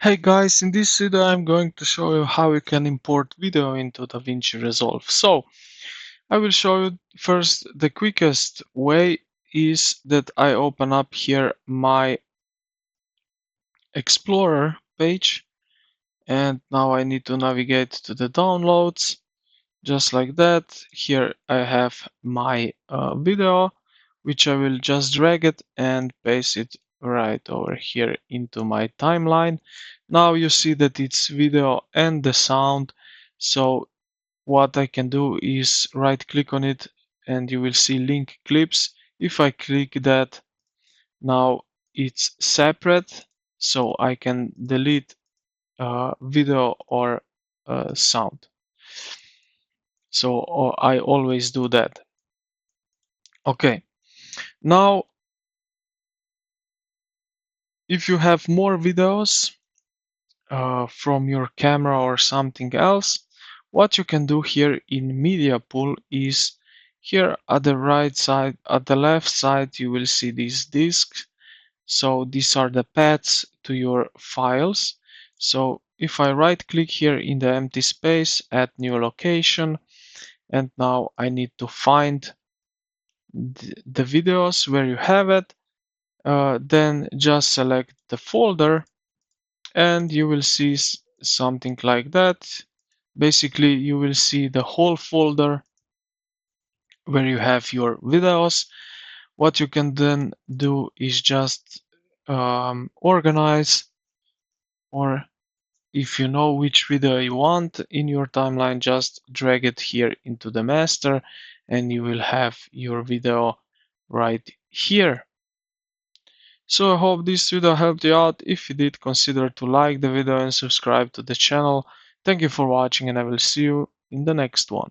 Hey guys, in this video I'm going to show you how you can import video into Davinci Resolve. So, I will show you first the quickest way is that I open up here my Explorer page and now I need to navigate to the downloads just like that. Here I have my video which I will just drag it and paste it right over here into my timeline. Now you see that it's video and the sound. So what I can do is right click on it and you will see link clips. If I click that, now it's separate, so I can delete video or sound. So I always do that. Okay, now if you have more videos from your camera or something else, what you can do here in media pool is here at the right side, at the left side, you will see these disks. So these are the paths to your files. So if I right click here in the empty space, add new location, and now I need to find the videos where you have it, then just select the folder and you will see something like that. Basically, you will see the whole folder where you have your videos. What you can then do is just organize, or if you know which video you want in your timeline, just drag it here into the master and you will have your video right here. So I hope this video helped you out. If you did, consider to like the video and subscribe to the channel. Thank you for watching and I will see you in the next one.